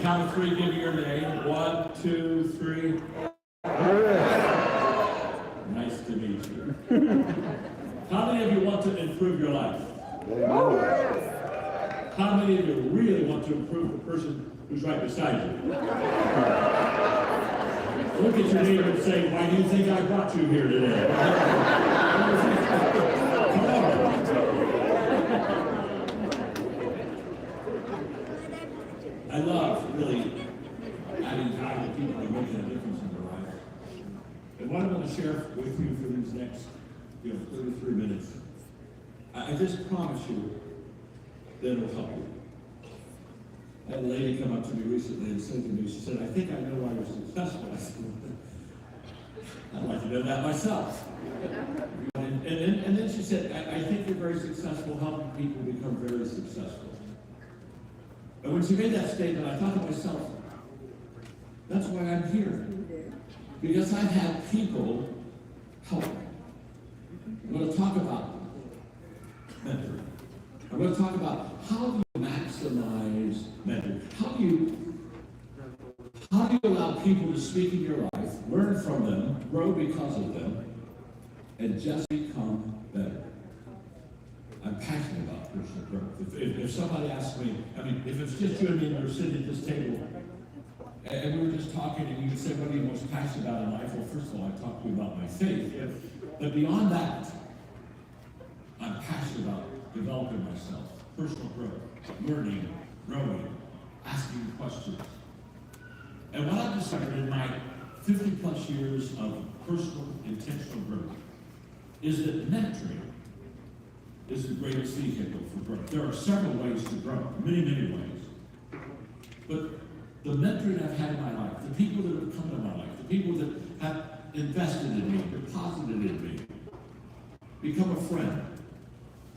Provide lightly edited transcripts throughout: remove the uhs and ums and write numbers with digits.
count of three, give me your name. 1, 2, 3. Nice to meet you. How many of you want to improve your life? How many of you really want to improve the person who's right beside you? Look at your neighbor and say, why do you think I brought you here today? Come on. I love really having time with people that are making a difference in their life. And what I'm going to share with you for these next 33 minutes, I just promise you that it'll help you. I had a lady come up to me recently and said to me, she said, I think I know why you're successful. I said, I'd like to know that myself. And then she said, I think you're very successful helping people become very successful. And when she made that statement, I thought to myself, that's why I'm here. Because I've had people help me. I'm going to talk about mentoring. I'm going to talk about how do you maximize mentoring? How do you allow people to speak in your life, learn from them, grow because of them, and just become better? I'm passionate about personal growth. If somebody asks me, if it's just you and me and we're sitting at this table, and we were just talking, and you can say, what are you most passionate about in life? Well, first of all, I talk to you about my faith. But beyond that, I'm passionate about developing myself, personal growth, learning, growing, asking questions. And what I've discovered in my 50 plus years of personal intentional growth is that mentoring is the greatest vehicle for growth. There are several ways to grow, many, many ways. But the mentoring I've had in my life, the people that have come to my life, the people that have invested in me, deposited in me, become a friend,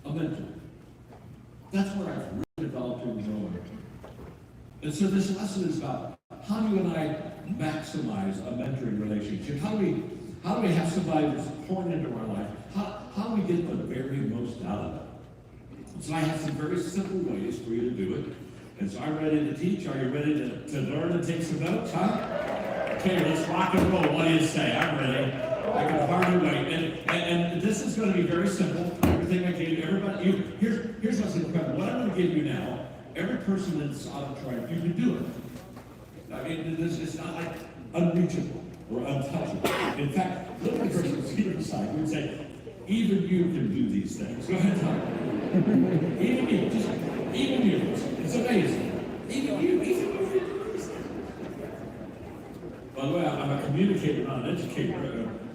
a mentor. That's where I've really developed and grown. And so this lesson is about how do you and I maximize a mentoring relationship? How do we have somebody that's pouring into our life? How do we get the very most out of it? So I have some very simple ways for you to do it. And so I'm ready to teach. Are you ready to learn and take some notes, huh? Okay, let's rock and roll. What do you say? I'm ready. I can hardly wait. And this is going to be very simple. Everything I gave everybody, here's what's incredible. What I'm going to give you now, every person in this auditorium, you can do it. It's not like unreachable or untouchable. In fact, look at the person on the side. We would say, even you can do these things. Go ahead, Tom. Even you. It's amazing. Even you can do these things. By the way, I'm a communicator, not an educator.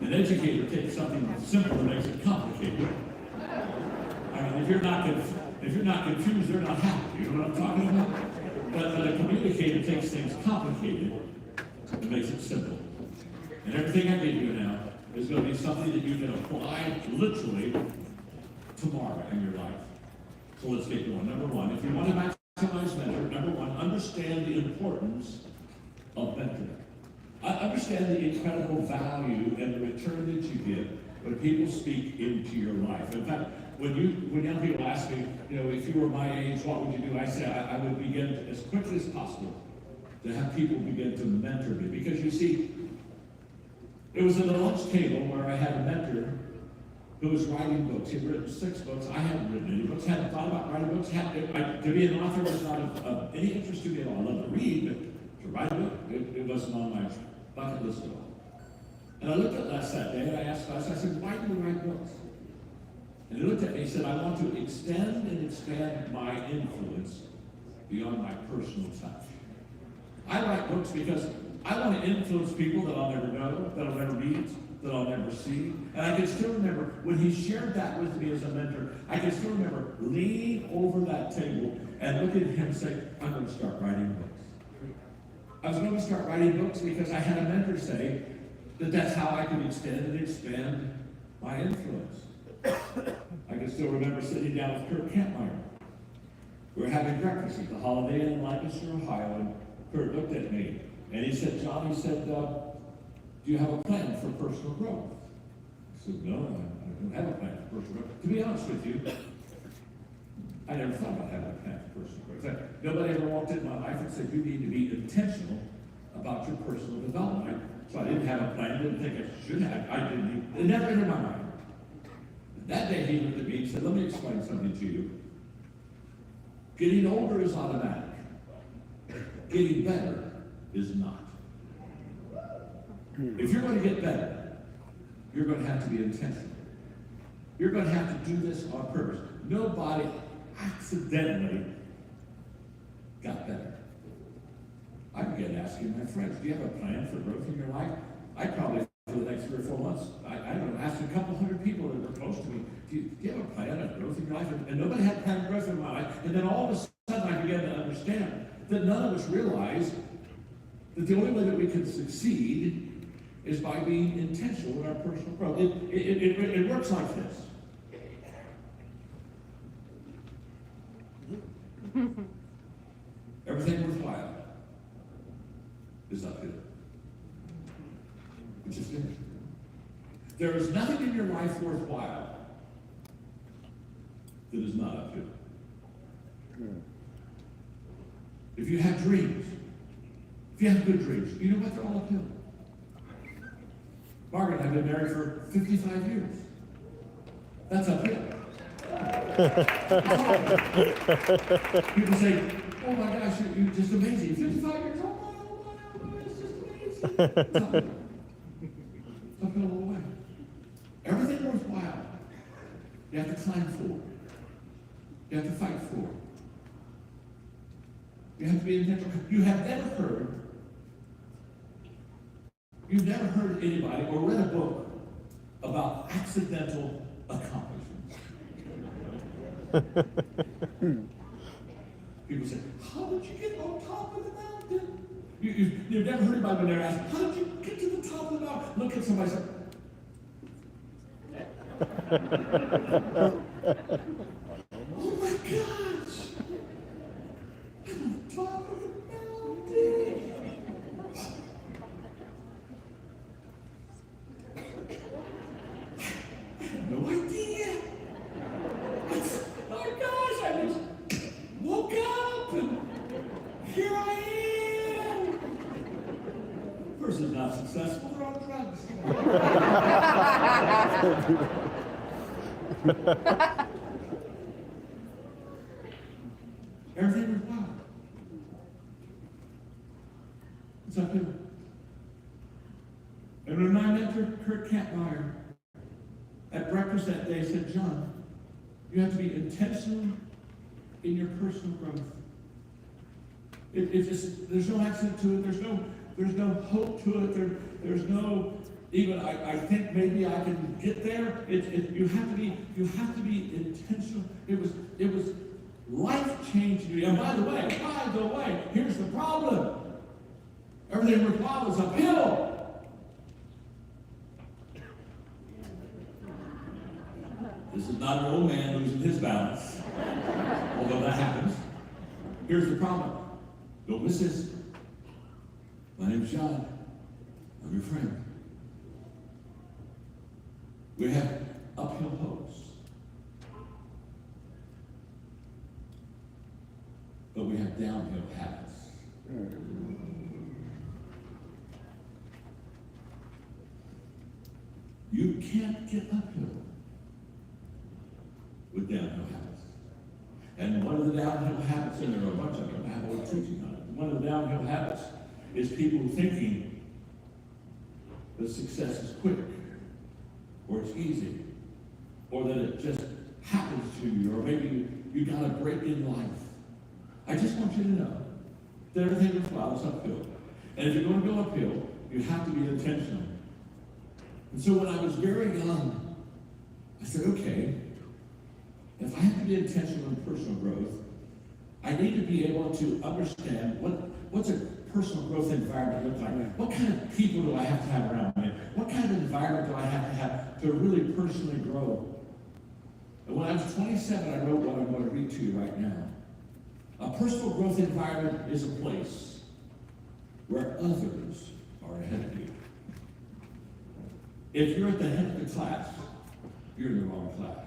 An educator takes something simple and makes it complicated. If you're not confused, they're not happy. You know what I'm talking about? But a communicator takes things complicated and makes it simple. And everything I give you now is going to be something that you can apply literally tomorrow in your life. So let's get going. Number one, if you want to maximize mentor, number one, understand the importance of mentoring. Understand the incredible value and the return that you get when people speak into your life. In fact, when young people ask me, if you were my age, what would you do? I say I would begin as quickly as possible to have people begin to mentor me. Because you see, it was at the lunch table where I had a mentor who was writing books. He had written 6 books. I hadn't written any books, hadn't thought about writing books. To be an author was not of any interest to me at all. I love to read, but to write a book, it wasn't on my bucket list at all. And I looked at Les that day and I asked Les, I said, why do you write books? And he looked at me and said, I want to extend and expand my influence beyond my personal touch. I write books because I want to influence people that I'll never know, that I'll never meet, that I'll never see. And I can still remember when he shared that with me as a mentor, I can still remember leaning over that table and looking at him and saying, I'm going to start writing books. I was going to start writing books because I had a mentor say that that's how I could extend and expand my influence. I can still remember sitting down with Kurt Campmeyer. We were having breakfast at the Holiday Inn in Lancaster, Ohio, and Kurt looked at me and he said, John, do you have a plan for personal growth? I said, no, I don't have a plan for personal growth. To be honest with you, I never thought about having a plan for personal growth. Nobody ever walked into my life and said, you need to be intentional about your personal development. So I didn't have a plan, didn't think I should have. I didn't, it never entered my mind. That day he looked at me and said, let me explain something to you. Getting older is automatic. Getting better is not. If you're going to get better, you're going to have to be intentional. You're going to have to do this on purpose. Nobody accidentally got better. I began asking my friends, do you have a plan for growth in your life? I probably, for the next 3 or 4 months, I don't know, asked a couple hundred people that were close to me, do you have a plan of growth in your life? And nobody had a plan of growth in my life. And then all of a sudden I began to understand that none of us realized that the only way that we can succeed is by being intentional in our personal growth. It works like this. Everything worthwhile is uphill. Which is finished. There is nothing in your life worthwhile that is not uphill. If you have dreams, if you have good dreams, you know what? They're all uphill. Margaret and I have been married for 55 years. That's uphill. People say, oh my gosh, you're just amazing. 55 years old, oh my, it's just amazing. It's uphill. It's uphill all the way. Everything worthwhile, you have to climb for. You have to fight for. You have to be intentional. You've never heard anybody or read a book about accidental accomplishments. People say, how did you get on top of the mountain? You've never heard anybody when they're asked, how did you get to the top of the mountain? Look at somebody and say, oh my gosh! I'm on top of the mountain! No idea. Oh gosh, I just woke up and here I am. Person's not successful, they're on drugs. Everything was wild. It's uphill. And when I met Kurt Kampmeyer at breakfast that day, said, John, you have to be intentional in your personal growth. It's just, there's no accident to it. There's no hope to it. There's no even. I think maybe I can get there. You have to be intentional. It was life changing. And by the way, here's the problem. Everything worthwhile is uphill. This is not an old man losing his balance, although that happens. Here's the problem. Don't miss this. My name's John. I'm your friend. We have uphill hopes, but we have downhill habits. You can't get uphill with downhill habits. And one of the downhill habits, and there are a bunch of them, I have a little teaching on it. One of the downhill habits is people thinking that success is quick, or it's easy, or that it just happens to you, or maybe you got a break in life. I just want you to know that everything worthwhile is uphill. And if you're going to go uphill, you have to be intentional. And so when I was very young, I said, okay, if I have to be intentional in personal growth, I need to be able to understand what's a personal growth environment look like. What kind of people do I have to have around me? What kind of environment do I have to really personally grow? And when I was 27, I wrote what I'm going to read to you right now. A personal growth environment is a place where others are ahead of you. If you're at the head of the class, you're in the wrong class.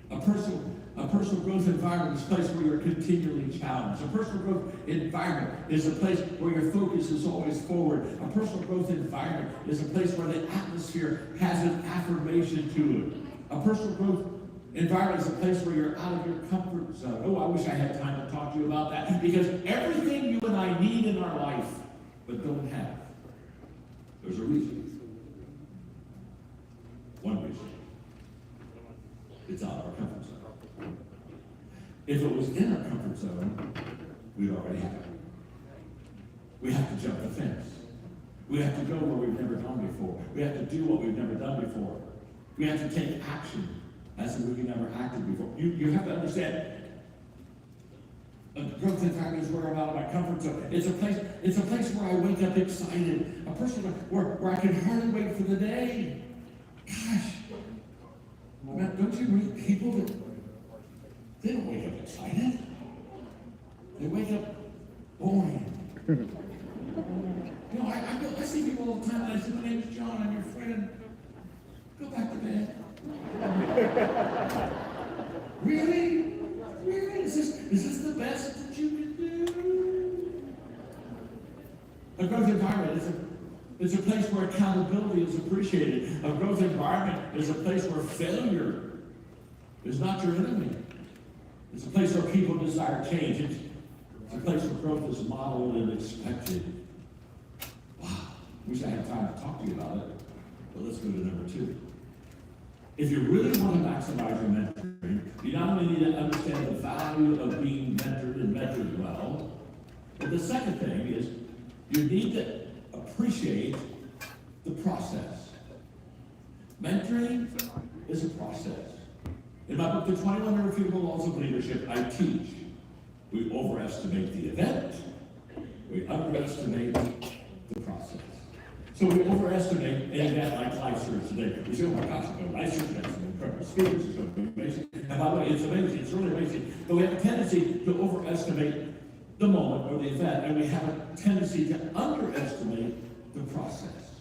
A A personal growth environment is a place where you're continually challenged. A personal growth environment is a place where your focus is always forward. A personal growth environment is a place where the atmosphere has an affirmation to it. A personal growth environment is a place where you're out of your comfort zone. Oh, I wish I had time to talk to you about that, because everything you and I need in our life but don't have, there's a reason. One reason. It's out of our comfort zone. If it was in our comfort zone, we'd already have it. We have to jump the fence. We have to go where we've never gone before. We have to do what we've never done before. We have to take action as if we've never acted before. You have to understand, a growth environment is where I'm out of my comfort zone. It's a place where I wake up excited. A person where I can hardly wait for the day. Gosh, don't you meet people that they don't wake up excited? They wake up boring. You know, I see people all the time, and I say, my name is John, I'm your friend. Go back to bed. Really? Really? Is this the best that you can do? A growth environment is a place where accountability is appreciated. A growth environment is a place where failure is not your enemy. It's a place where people desire change. It's a place where growth is modeled and expected. Wow. Wish I had time to talk to you about it. But let's go to number 2. If you really want to maximize your mentoring, you not only need to understand the value of being mentored and mentored well, but the second thing is you need to appreciate the process. Mentoring is a process. In my book, The 21 Irrefutable Laws of Leadership, I teach we overestimate the event, we underestimate the process. So we overestimate an event like Life Church today. We say, oh my gosh, Life Church has some incredible speakers, it's going to be amazing. And by the way, it's amazing, it's really amazing. But we have a tendency to overestimate the moment or the event, and we have a tendency to underestimate the process.